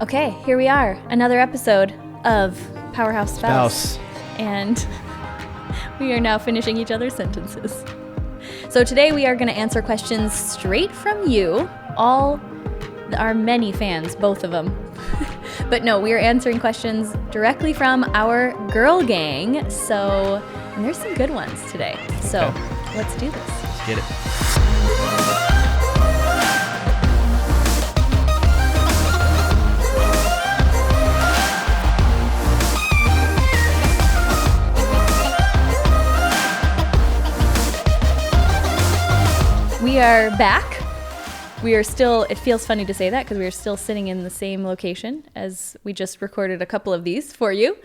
Okay, here we are, another episode of Powerhouse Spouse. And we are now finishing each other's sentences. So today we are going to answer questions straight from you, all our many fans, both of them. But no, we are answering questions directly from our girl gang. And there's some good ones today. So Let's do this. Let's get it. We are back. We are still, it feels funny to say that because we are still sitting in the same location as we just recorded a couple of these for you.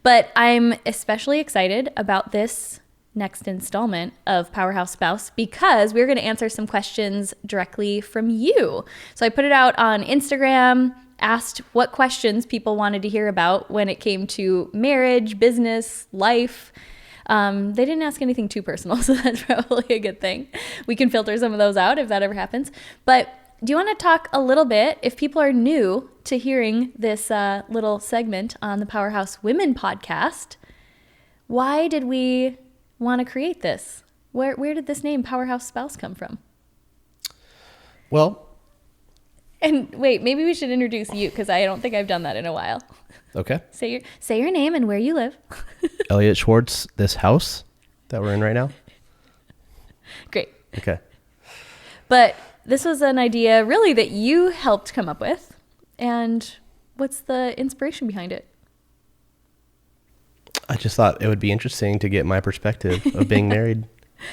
But I'm especially excited about this next installment of Powerhouse Spouse because we're going to answer some questions directly from you. So I put it out on Instagram, asked what questions people wanted to hear about when it came to marriage, business, life. They didn't ask anything too personal, so that's probably a good thing. We can filter some of those out if that ever happens. But do you want to talk a little bit, if people are new to hearing this little segment on the Powerhouse Women podcast, why did we want to create this? Where did this name Powerhouse Spouse come from? Well, and wait, maybe we should introduce you because I don't think I've done that in a while. Okay. Say your name and where you live. Elliot Schwartz, this house that we're in right now. Great. Okay. But this was an idea really that you helped come up with. And what's the inspiration behind it? I just thought it would be interesting to get my perspective of being married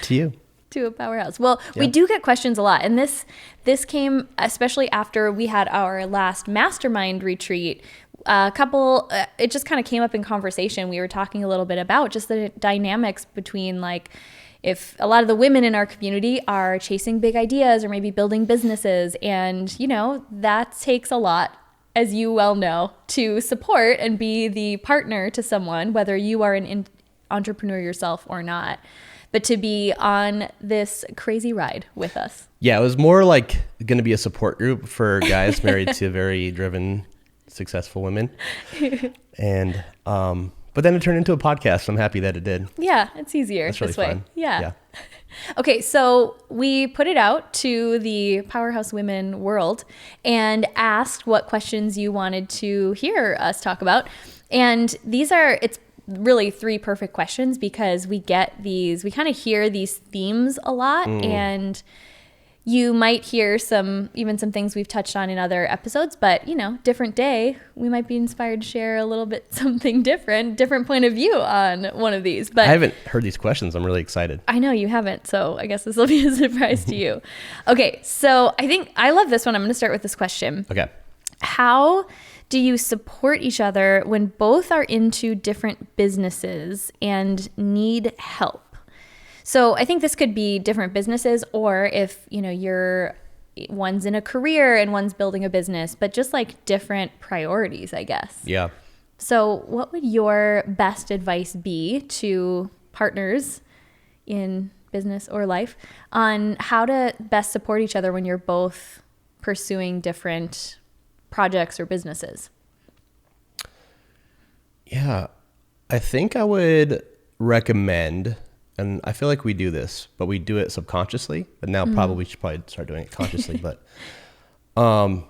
to you. To a powerhouse. Well, we do get questions a lot. And this came especially after we had our last mastermind retreat. It just kind of came up in conversation. We were talking a little bit about just the dynamics between like if a lot of the women in our community are chasing big ideas or maybe building businesses. And, you know, that takes a lot, as you well know, to support and be the partner to someone, whether you are an entrepreneur yourself or not, but to be on this crazy ride with us. Yeah, it was more like going to be a support group for guys married to very driven, successful women. And but then it turned into a podcast. I'm happy that it did. Yeah, it's easier That's really this way. fun. Yeah. Okay, so we put it out to the Powerhouse Women world and asked what questions you wanted to hear us talk about. And it's really three perfect questions because we kind of hear these themes a lot, and you might hear some things we've touched on in other episodes, but you know, different day, we might be inspired to share a little bit something different point of view on one of these. But I haven't heard these questions. I'm really excited. I know you haven't, so I guess this will be a surprise to you. Okay, so I think I love this one. I'm going to start with this question. Okay. How do you support each other when both are into different businesses and need help? So I think this could be different businesses, or if, you know, one's in a career and one's building a business, but just like different priorities, I guess. Yeah. So what would your best advice be to partners in business or life on how to best support each other when you're both pursuing different projects or businesses? Yeah, I think I would recommend, and I feel like we do this, but we do it subconsciously, but now we should probably start doing it consciously. But I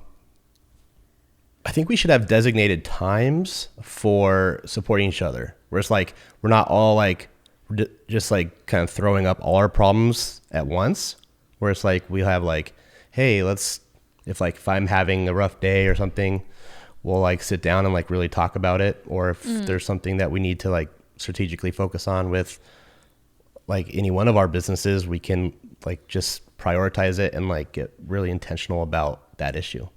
think we should have designated times for supporting each other, where it's like we're not all like just like kind of throwing up all our problems at once, where it's like we have like, hey, if I'm having a rough day or something, we'll like sit down and like really talk about it. Or if there's something that we need to like strategically focus on with like any one of our businesses, we can like just prioritize it and like get really intentional about that issue.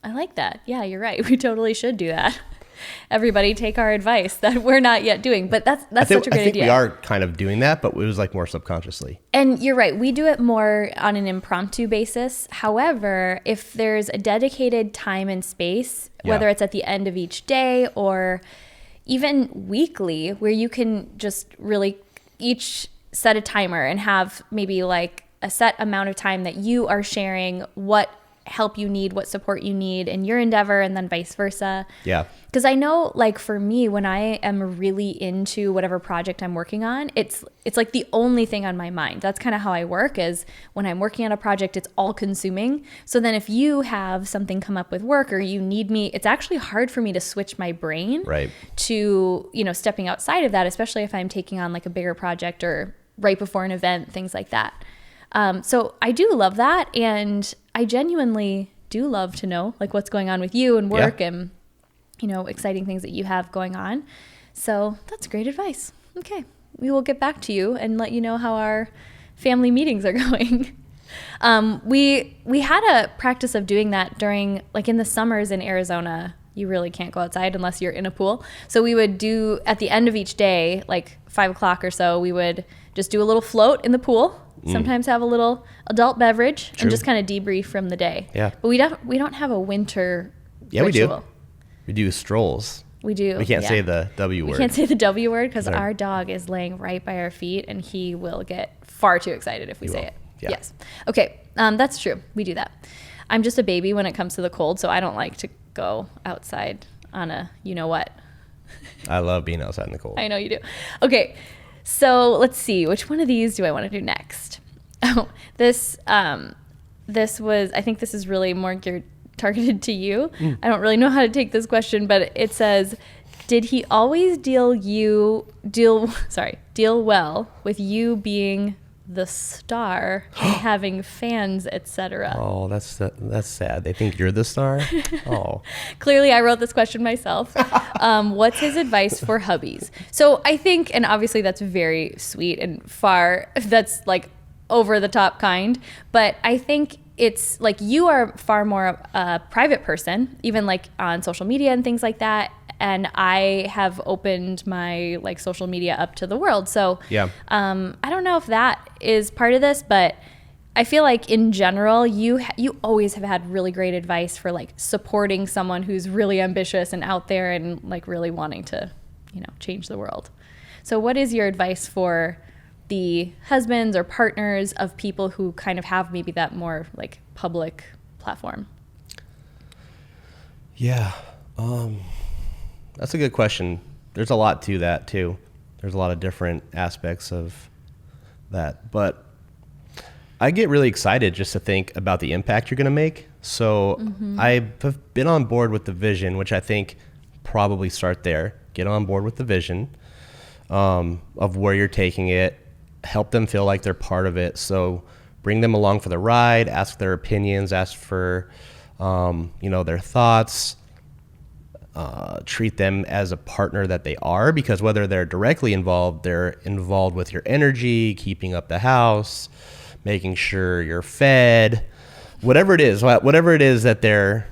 I like that. Yeah, you're right. We totally should do that. Everybody take our advice that we're not yet doing, but that's such a great idea. I think we are kind of doing that, but it was like more subconsciously. And you're right. We do it more on an impromptu basis. However, if there's a dedicated time and space, whether it's at the end of each day or even weekly, where you can just really each set a timer and have maybe like a set amount of time that you are sharing what help you need, what support you need in your endeavor, and then vice versa. Yeah. Because I know, like, for me, when I am really into whatever project I'm working on, it's like the only thing on my mind. That's kind of how I work, is when I'm working on a project, it's all consuming. So then if you have something come up with work or you need me, it's actually hard for me to switch my brain to, you know, stepping outside of that, especially if I'm taking on like a bigger project or right before an event, things like that. So I do love that. And I genuinely do love to know like what's going on with you and work and, you know, exciting things that you have going on. So that's great advice. Okay. We will get back to you and let you know how our family meetings are going. We had a practice of doing that during, like, in the summers in Arizona. You really can't go outside unless you're in a pool. So we would do, at the end of each day, like 5 o'clock or so, we would just do a little float in the pool. Sometimes have a little adult beverage and just kind of debrief from the day. Yeah. But we don't have a winter ritual. We do strolls. We do. We can't say the W word. We can't say the W word because our dog is laying right by our feet and he will get far too excited if we say it. Yeah. Yes. Okay. That's true. We do that. I'm just a baby when it comes to the cold, so I don't like to go outside on a you-know-what. I love being outside in the cold. I know you do. Okay. So let's see. Which one of these do I want to do next? Oh, this was, I think this is really more geared targeted to you. I don't really know how to take this question, but it says, did he always deal well with you being the star and having fans, etc.? Oh, that's sad. They think you're the star? Oh. Clearly, I wrote this question myself. What's his advice for hubbies? So I think, and obviously that's very sweet and that's like over the top kind, but I think it's like you are far more a private person, even like on social media and things like that. And I have opened my like social media up to the world. So I don't know if that is part of this, but I feel like in general, you always have had really great advice for like supporting someone who's really ambitious and out there and like really wanting to, you know, change the world. So what is your advice for the husbands or partners of people who kind of have maybe that more like public platform? Yeah. That's a good question. There's a lot to that too. There's a lot of different aspects of that, but I get really excited just to think about the impact you're going to make. So I've been on board with the vision, which I think probably start there. Get on board with the vision of where you're taking it. Help them feel like they're part of it. So bring them along for the ride, ask their opinions, ask for, their thoughts, treat them as a partner that they are, because whether they're directly involved, they're involved with your energy, keeping up the house, making sure you're fed, whatever it is that they're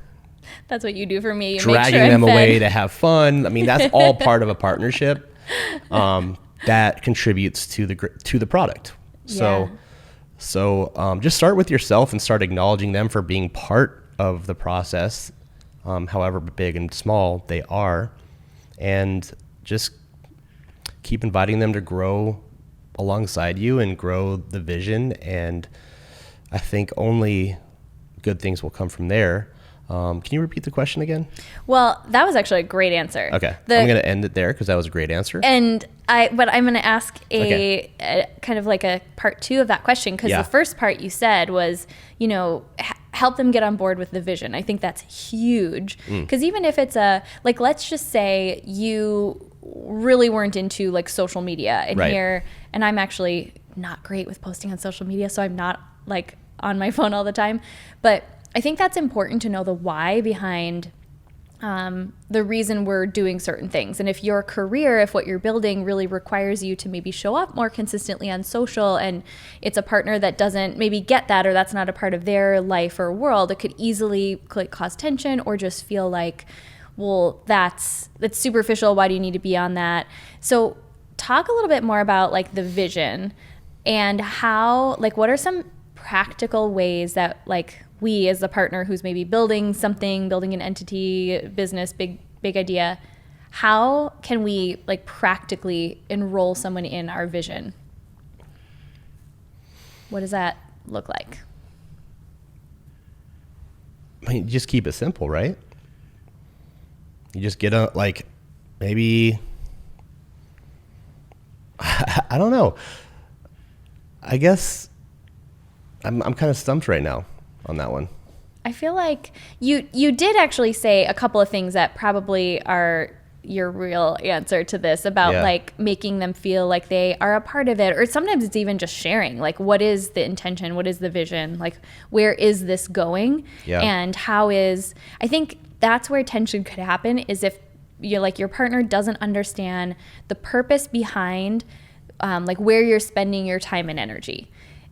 that's what you do for me. You dragging them away to have fun. I mean, that's all part of a partnership. That contributes to the product. So just start with yourself and start acknowledging them for being part of the process, however big and small they are, and just keep inviting them to grow alongside you and grow the vision. And I think only good things will come from there. Can you repeat the question again? Well, that was actually a great answer. Okay. I'm going to end it there because that was a great answer. But I'm going to ask a kind of like a part 2 of that question, because the first part you said was, help them get on board with the vision. I think that's huge, because even if it's let's just say you really weren't into like social media and I'm actually not great with posting on social media, so I'm not like on my phone all the time, but I think that's important to know the why behind the reason we're doing certain things. And if your career, if what you're building really requires you to maybe show up more consistently on social, and it's a partner that doesn't maybe get that, or that's not a part of their life or world, it could easily cause tension or just feel like, well, that's superficial. Why do you need to be on that? So talk a little bit more about like the vision and how, like, what are some practical ways that like we as the partner who's maybe building an entity, business, big idea, how can we like practically enroll someone in our vision? What does that look like? I mean, just keep it simple, right? You just get a, like, maybe, I don't know. I guess I'm kind of stumped right now on that one. I feel like you did actually say a couple of things that probably are your real answer to this about like making them feel like they are a part of it, or sometimes it's even just sharing, like, what is the intention, what is the vision, like, where is this going, and I think that's where tension could happen, is if you're like, your partner doesn't understand the purpose behind like where you're spending your time and energy,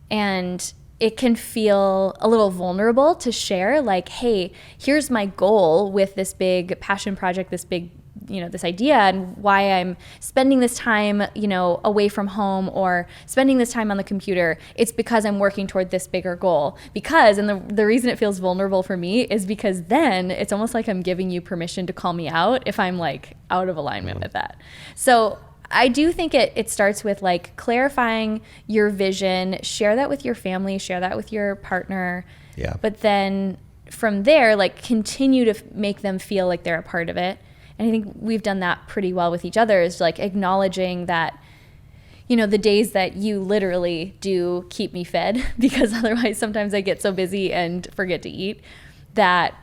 and it can feel a little vulnerable to share, like, hey, here's my goal with this big passion project, this big, this idea, and why I'm spending this time, away from home or spending this time on the computer. It's because I'm working toward this bigger goal. And the reason it feels vulnerable for me is because then it's almost like I'm giving you permission to call me out if I'm like out of alignment with that. So I do think it starts with like clarifying your vision, share that with your family, share that with your partner. Yeah. But then from there, like, continue to make them feel like they're a part of it. And I think we've done that pretty well with each other, is like acknowledging that, the days that you literally do keep me fed, because otherwise sometimes I get so busy and forget to eat, that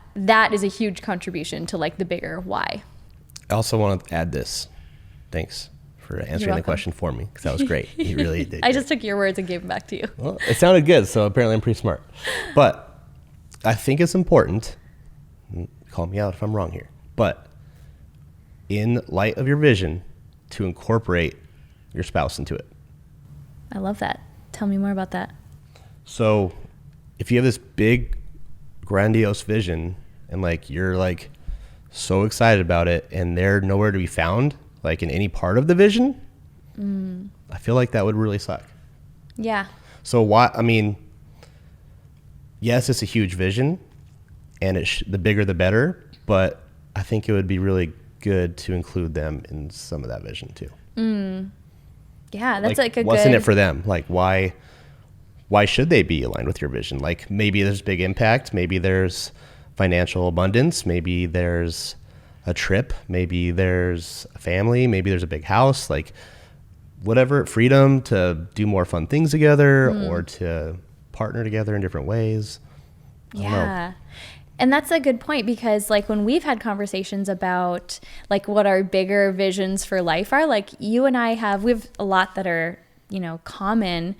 is a huge contribution to like the bigger why. I also want to add this. Thanks for answering the question for me, because that was great. You really did. I just took your words and gave them back to you. Well, it sounded good, so apparently I'm pretty smart. But I think it's important, call me out if I'm wrong here, but in light of your vision, to incorporate your spouse into it. I love that. Tell me more about that. So if you have this big, grandiose vision, and like you're like so excited about it, and they're nowhere to be found, like in any part of the vision, I feel like that would really suck. Yeah. So yes, it's a huge vision, and the bigger the better, but I think it would be really good to include them in some of that vision too. Yeah, that's like a what's good... in it for them? Like, why should they be aligned with your vision? Like, maybe there's big impact, maybe there's financial abundance, maybe there's a trip, maybe there's a family, maybe there's a big house, like whatever, freedom to do more fun things together or to partner together in different ways. Yeah. And that's a good point, because like when we've had conversations about like what our bigger visions for life are, like you and we have a lot that are, common.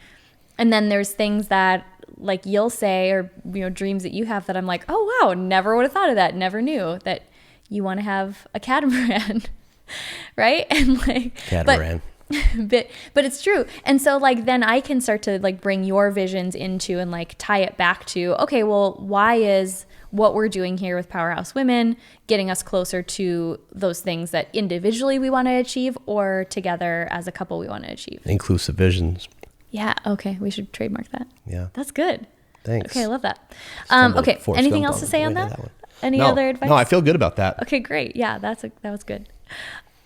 And then there's things that like you'll say, or, dreams that you have that I'm like, oh, wow, never would have thought of that. Never knew that you want to have a catamaran, right? And like, catamaran. But it's true. And so like then I can start to like bring your visions into and like tie it back to, okay, well, why is what we're doing here with Powerhouse Women getting us closer to those things that individually we want to achieve, or together as a couple we want to achieve? Inclusive visions. Yeah. Okay. We should trademark that. Yeah. That's good. Thanks. Okay. I love that. Okay. Anything else to say on that? Any other advice? No, I feel good about that. Okay, great. Yeah, that was good.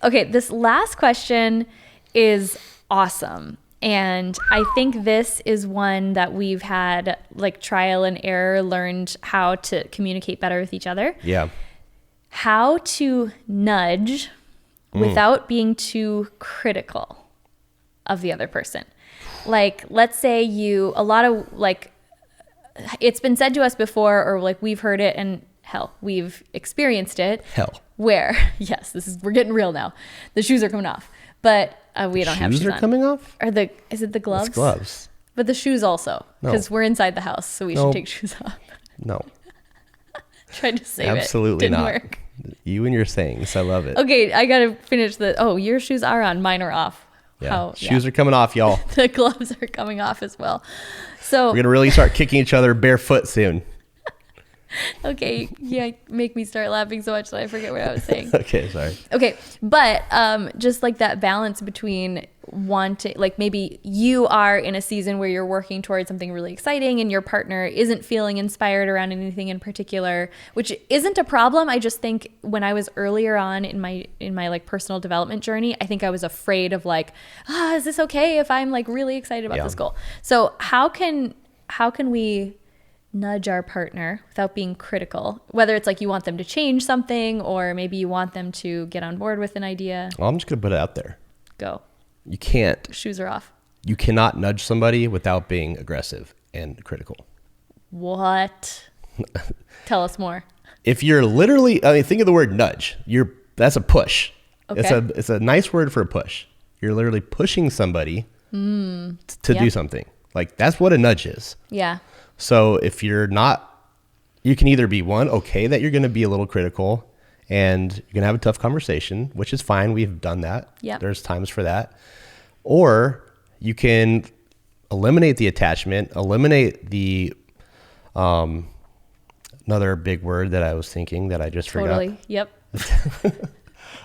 Okay. This last question is awesome. And I think this is one that we've had like trial and error, learned how to communicate better with each other. Yeah. How to nudge without being too critical of the other person. Like, let's say it's been said to us before, or like we've heard it, and hell, we've experienced it. Hell. Where, yes, we're getting real now. The shoes are coming off. But we don't have shoes on. Shoes are coming off? Is it the gloves? It's gloves. But the shoes also, because we're inside the house, so we should take shoes off. No. Tried to save Absolutely it. Didn't not. Work. You and your sayings, I love it. Okay, I gotta finish your shoes are on, mine are off. Yeah. Shoes are coming off, y'all. The gloves are coming off as well. So we're gonna really start kicking each other barefoot soon. Okay, yeah, make me start laughing so much that I forget what I was saying. Okay, sorry. Okay, but just like that balance between wanting, like maybe you are in a season where you're working towards something really exciting and your partner isn't feeling inspired around anything in particular, which isn't a problem. I just think when I was earlier on in my like personal development journey, I think I was afraid of like, is this okay if I'm like really excited about this goal? So how can we nudge our partner without being critical? Whether it's like you want them to change something or maybe you want them to get on board with an idea. Well, I'm just going to put it out there. Go. You can't. Shoes are off. You cannot nudge somebody without being aggressive and critical. What? Tell us more. If you're literally, I mean, think of the word nudge. That's a push. Okay. It's a nice word for a push. You're literally pushing somebody to do something. Like that's what a nudge is. Yeah. So if you're not, you can either be okay that you're going to be a little critical and you're going to have a tough conversation, which is fine. We've done that. Yeah. There's times for that. Or you can eliminate the attachment, eliminate the, another big word that I was thinking that I just Totally. forgot. Yep.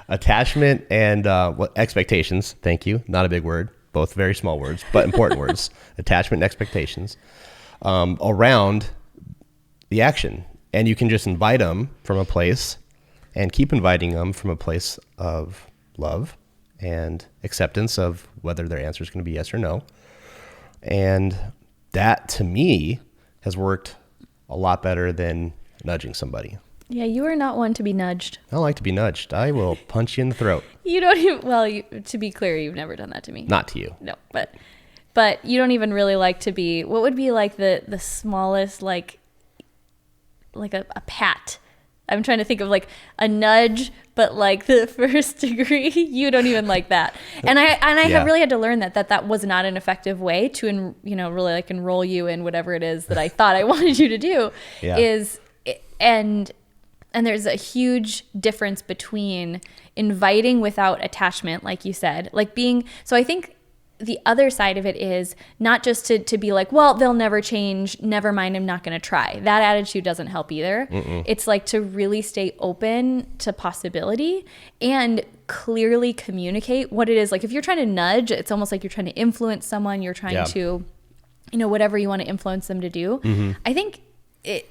Attachment and expectations. Thank you. Not a big word. Both very small words, but important words. Attachment and expectations around the action. And you can just invite them from a place and keep inviting them from a place of love and acceptance of whether their answer is going to be yes or no. And that, to me, has worked a lot better than nudging somebody. Yeah, you are not one to be nudged. I don't like to be nudged. I will punch you in the throat. You don't even, well, to be clear, you've never done that to me. Not to you. No, but you don't even really like to be, what would be like the smallest, like a pat? I'm trying to think of like a nudge, but like the first degree. You don't even like that. And I have really had to learn that was not an effective way to, really like enroll you in whatever it is that I thought I wanted you to do. Yeah. And there's a huge difference between inviting without attachment, like you said, so I think the other side of it is not just to be like, well, they'll never change. Never mind. I'm not going to try. That attitude doesn't help either. Mm-mm. It's like to really stay open to possibility and clearly communicate what it is. Like if you're trying to nudge, it's almost like you're trying to influence someone. You're trying to, whatever you want to influence them to do. Mm-hmm. I think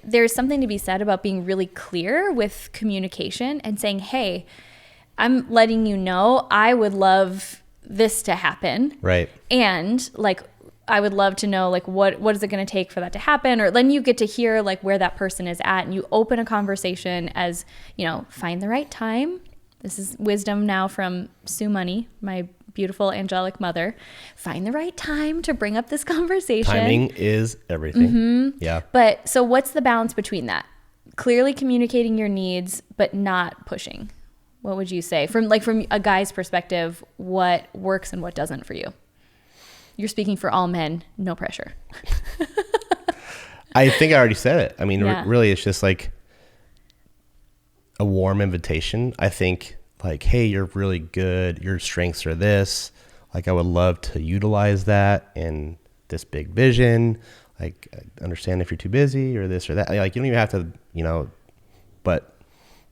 there's something to be said about being really clear with communication and saying, hey, I'm letting you know I would love this to happen. Right. And like, I would love to know like, what is it going to take for that to happen? Or then you get to hear like where that person is at and you open a conversation as, find the right time. This is wisdom now from Sue Money, my beautiful angelic mother. Find the right time to bring up this conversation. Timing is everything. Mm-hmm. Yeah. But so what's the balance between that? Clearly communicating your needs, but not pushing. What would you say from a guy's perspective, what works and what doesn't for you? You're speaking for all men, no pressure. I think I already said it. I mean, Yeah. Really, it's just like a warm invitation. I think like, hey, you're really good. Your strengths are this. Like, I would love to utilize that in this big vision. Like, I understand if you're too busy or this or that. Like, you don't even have to, but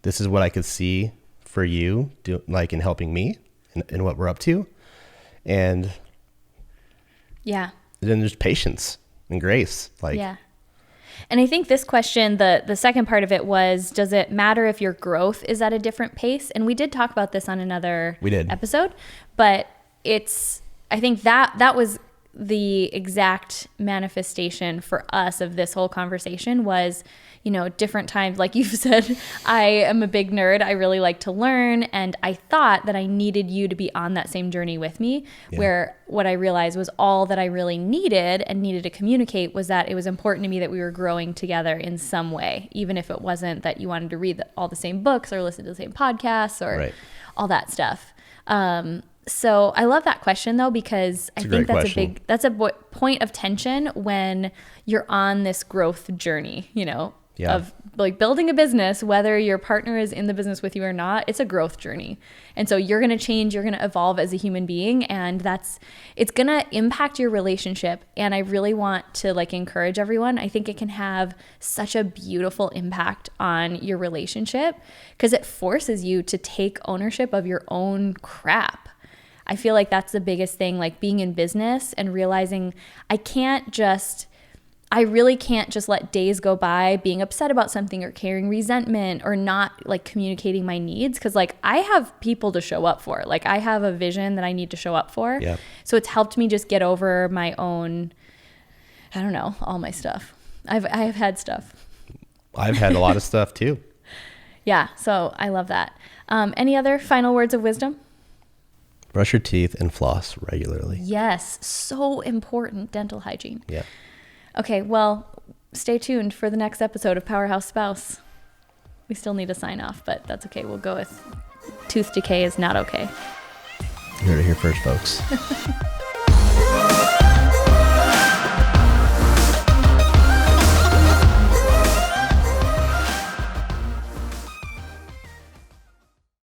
this is what I could see for you, in helping me and what we're up to. And Yeah. then there's patience and grace. Yeah. And I think this question, the second part of it was, does it matter if your growth is at a different pace? And we did talk about this on another episode, but I think that was the exact manifestation for us of this whole conversation was, different times. Like you've said, I am a big nerd. I really like to learn. And I thought that I needed you to be on that same journey with me, where what I realized was all that I really needed to communicate was that it was important to me that we were growing together in some way, even if it wasn't that you wanted to read all the same books or listen to the same podcasts or all that stuff. So I love that question though, because I think that's a point of tension when you're on this growth journey, of like building a business, whether your partner is in the business with you or not, it's a growth journey. And so you're going to change, you're going to evolve as a human being, and it's going to impact your relationship. And I really want to encourage everyone. I think it can have such a beautiful impact on your relationship because it forces you to take ownership of your own crap. I feel like that's the biggest thing, being in business and realizing I really can't just let days go by being upset about something or carrying resentment or not communicating my needs. Cause I have people to show up for, I have a vision that I need to show up for. Yeah. So it's helped me just get over my own, I don't know, all my stuff. I have had stuff. I've had a lot of stuff too. Yeah, so I love that. Any other final words of wisdom? Brush your teeth and floss regularly. Yes, so important, dental hygiene. Yeah. Okay, well, stay tuned for the next episode of Powerhouse Spouse. We still need to sign off, but that's okay. We'll go with tooth decay is not okay. You heard it here first, folks.